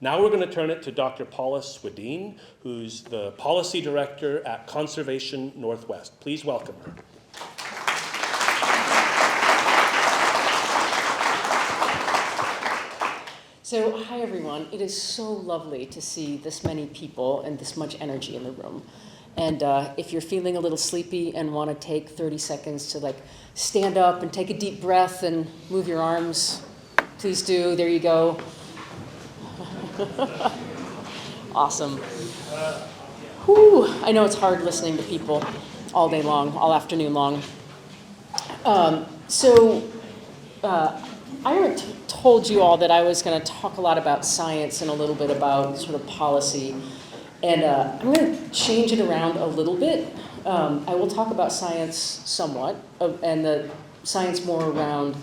Now we're going to turn it to Dr. Paula Swedeen, who's the Policy Director at Conservation Northwest. Please welcome her. So, hi everyone. It is so lovely to see this many people and this much energy in the room. And if you're feeling a little sleepy and want to take 30 seconds to stand up and take a deep breath and move your arms, please do. There you go. Awesome. Whew. I know it's hard listening to people all day long, all afternoon long. I already told you all that I was going to talk a lot about science and a little bit about sort of policy. And I'm going to change it around a little bit. I will talk about science somewhat, and the science more around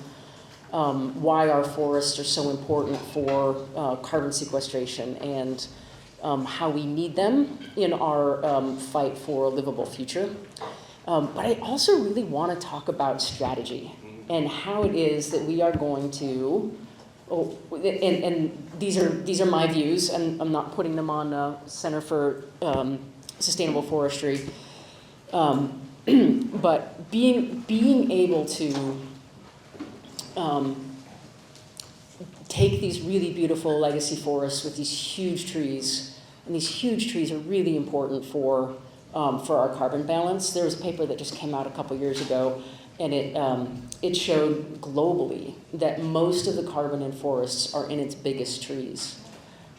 why our forests are so important for carbon sequestration and how we need them in our fight for a livable future. But I also really want to talk about strategy and how it is that we are going to, and these are my views, and I'm not putting them on Center for Sustainable Forestry, but being able to take these really beautiful legacy forests with these huge trees, and these huge trees are really important for our carbon balance. There was a paper that just came out a couple years ago, and it showed globally that most of the carbon in forests are in its biggest trees.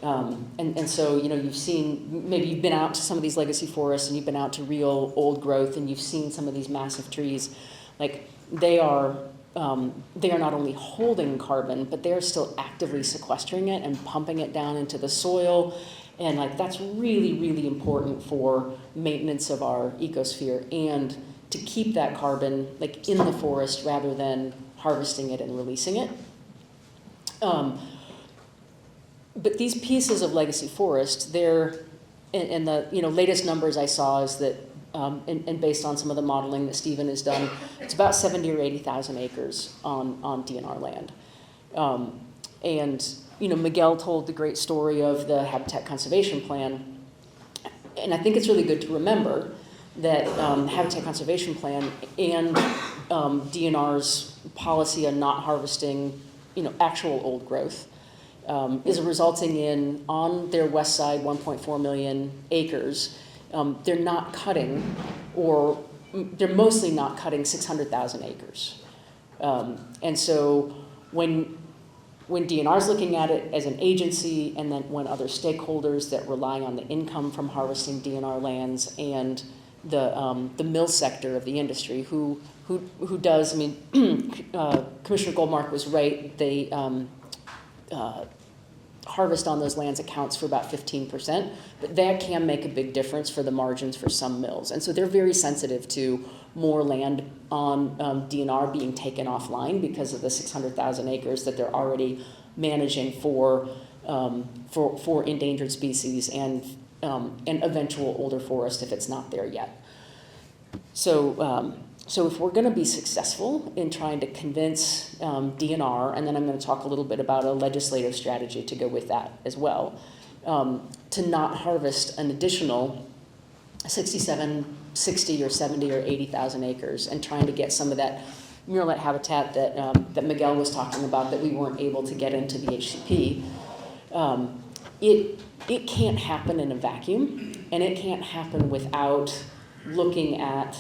And so, you've seen, maybe you've been out to some of these legacy forests and you've been out to real old growth and you've seen some of these massive trees. They are not only holding carbon, but they're still actively sequestering it and pumping it down into the soil. And that's really, really important for maintenance of our ecosphere and to keep that carbon in the forest rather than harvesting it and releasing it. But these pieces of legacy forest, they're, and the latest numbers I saw is that, and based on some of the modeling that Stephen has done, it's about 70 or 80,000 acres on DNR land. And Miguel told the great story of the Habitat Conservation Plan, and I think it's really good to remember that Habitat Conservation Plan and DNR's policy on not harvesting, actual old growth is resulting in, on their west side, 1.4 million acres, they're not cutting, or they're mostly not cutting 600,000 acres. And so when DNR's looking at it as an agency, and then when other stakeholders that rely on the income from harvesting DNR lands and the mill sector of the industry, who does, Commissioner Goldmark was right, they harvest on those lands accounts for about 15%, but that can make a big difference for the margins for some mills. And so they're very sensitive to more land on DNR being taken offline because of the 600,000 acres that they're already managing for endangered species and eventual older forest if it's not there yet. So if we're going to be successful in trying to convince DNR, and then I'm going to talk a little bit about a legislative strategy to go with that as well, to not harvest an additional 67, 60, or 70, or 80,000 acres, and trying to get some of that murrelet habitat that Miguel was talking about that we weren't able to get into the HCP, it can't happen in a vacuum, and it can't happen without looking at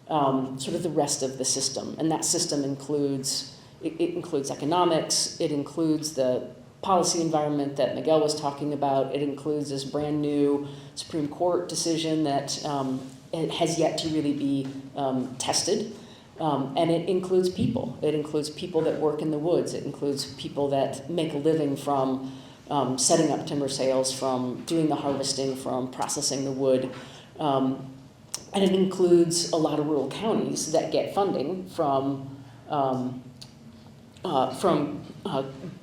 sort of the rest of the system. And that system includes, it includes economics, it includes the policy environment that Miguel was talking about, it includes this brand new Supreme Court decision that it has yet to really be tested. And it includes people. It includes people that work in the woods. It includes people that make a living from setting up timber sales, from doing the harvesting, from processing the wood. And it includes a lot of rural counties that get funding from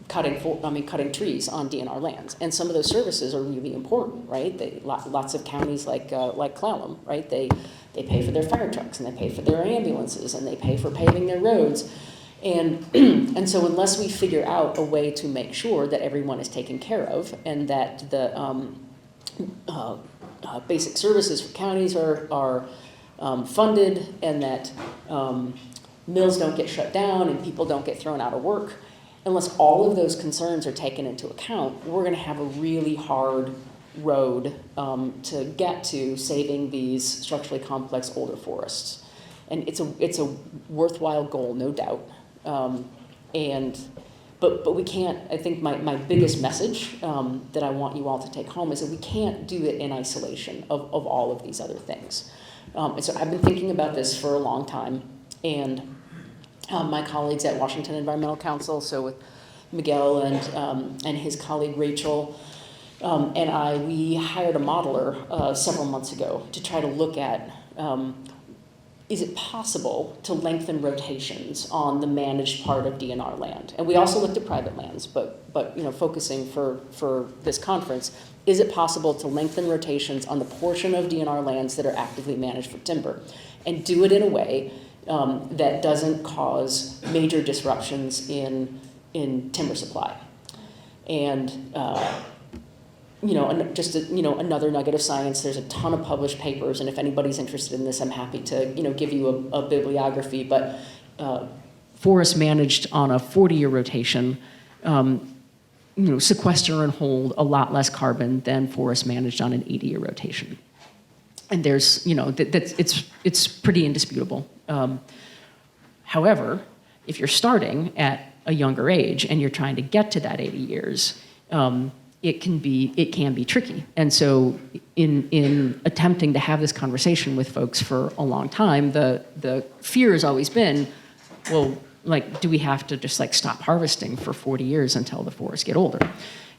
cutting trees on DNR lands. And some of those services are really important, right? Lots of counties like Clallam, right? They pay for their fire trucks, and they pay for their ambulances, and they pay for paving their roads. And, and so unless we figure out a way to make sure that everyone is taken care of and that the basic services for counties are funded and that mills don't get shut down and people don't get thrown out of work, unless all of those concerns are taken into account, we're going to have a really hard road to get to saving these structurally complex older forests. And it's a worthwhile goal, no doubt. But we can't, I think my biggest message that I want you all to take home is that we can't do it in isolation of all of these other things. And so I've been thinking about this for a long time, and my colleagues at Washington Environmental Council, so with Miguel and his colleague Rachel, and we hired a modeler several months ago to try to look at is it possible to lengthen rotations on the managed part of DNR land? And we also looked at private lands, but focusing for this conference, is it possible to lengthen rotations on the portion of DNR lands that are actively managed for timber and do it in a way that doesn't cause major disruptions in timber supply? And another nugget of science, there's a ton of published papers, and if anybody's interested in this, I'm happy to, give you a bibliography, but forests managed on a 40-year rotation, sequester and hold a lot less carbon than forests managed on an 80-year rotation. And there's, it's pretty indisputable. However, if you're starting at a younger age and you're trying to get to that 80 years, it can be tricky. And so in attempting to have this conversation with folks for a long time, the fear has always been, well, do we have to just stop harvesting for 40 years until the forests get older?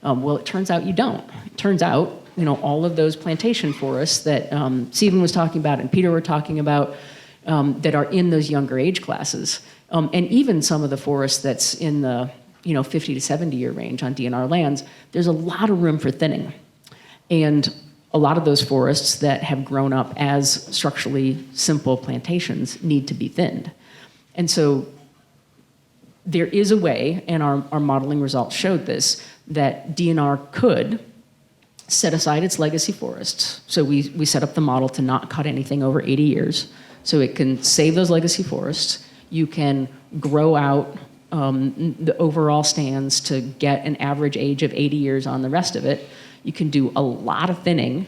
Well, it turns out you don't. It turns out, all of those plantation forests that Stephen was talking about and Peter were talking about that are in those younger age classes, and even some of the forests that's in the 50 to 70 year range on DNR lands, there's a lot of room for thinning. And a lot of those forests that have grown up as structurally simple plantations need to be thinned. And so there is a way, and our modeling results showed this, that DNR could set aside its legacy forests. So we set up the model to not cut anything over 80 years. So it can save those legacy forests. You can grow out the overall stands to get an average age of 80 years on the rest of it. You can do a lot of thinning,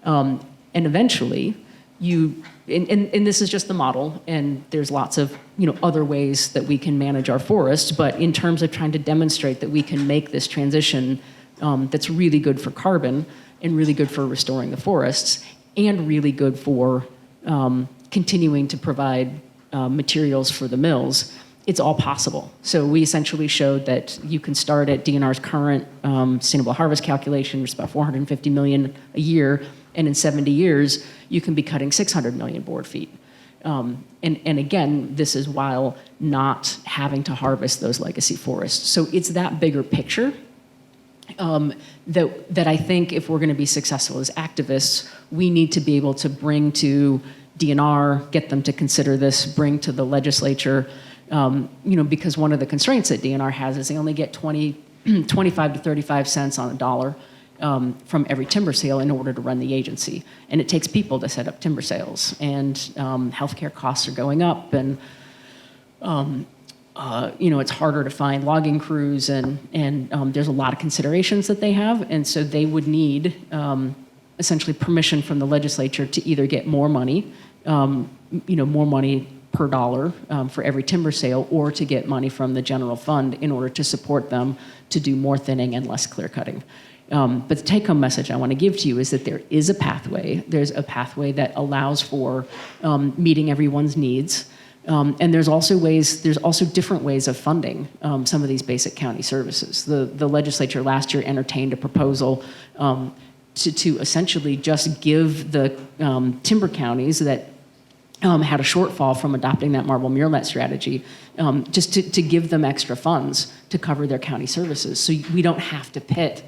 and eventually and this is just the model, and there's lots of other ways that we can manage our forests, but in terms of trying to demonstrate that we can make this transition that's really good for carbon and really good for restoring the forests and really good for continuing to provide materials for the mills, it's all possible. So we essentially showed that you can start at DNR's current sustainable harvest calculation, which is about 450 million a year, and in 70 years, you can be cutting 600 million board feet. And again, this is while not having to harvest those legacy forests. So it's that bigger picture that I think if we're gonna be successful as activists, we need to be able to bring to DNR, get them to consider this, bring to the legislature, because one of the constraints that DNR has is they only get 25 to 35 cents on a dollar from every timber sale in order to run the agency. And it takes people to set up timber sales, and healthcare costs are going up, and it's harder to find logging crews, and there's a lot of considerations that they have, and so they would need essentially permission from the legislature to either get more money, more money per dollar for every timber sale, or to get money from the general fund in order to support them to do more thinning and less clear cutting. But the take-home message I want to give to you is that there is a pathway. There's a pathway that allows for meeting everyone's needs. And there's also different ways of funding some of these basic county services. The legislature last year entertained a proposal to essentially just give the timber counties that had a shortfall from adopting that marble murelet strategy, just to give them extra funds to cover their county services. So we don't have to pit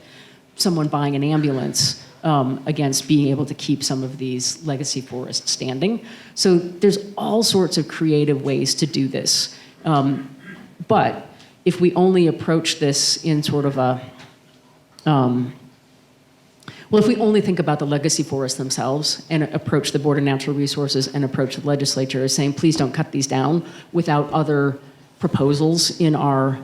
someone buying an ambulance against being able to keep some of these legacy forests standing. So there's all sorts of creative ways to do this. But if we only approach this in sort of a, well, if we only think about the legacy forests themselves and approach the Board of Natural Resources and approach the legislature as saying, please don't cut these down without other proposals in our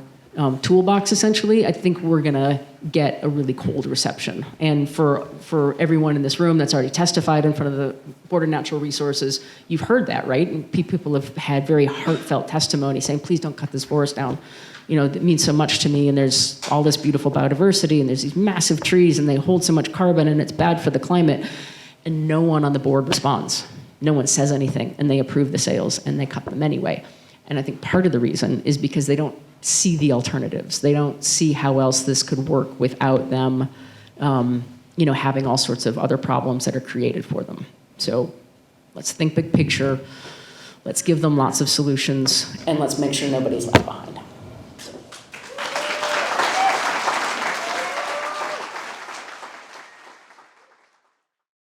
toolbox, essentially, I think we're going to get a really cold reception. And for everyone in this room that's already testified in front of the Board of Natural Resources, you've heard that, right? And people have had very heartfelt testimony saying, please don't cut this forest down. You know, that means so much to me, and there's all this beautiful biodiversity, and there's these massive trees, and they hold so much carbon, and it's bad for the climate. And no one on the board responds. No one says anything, and they approve the sales, and they cut them anyway. And I think part of the reason is because they don't see the alternatives. They don't see how else this could work without them, you know, having all sorts of other problems that are created for them. So let's think big picture. Let's give them lots of solutions, and let's make sure nobody's left behind.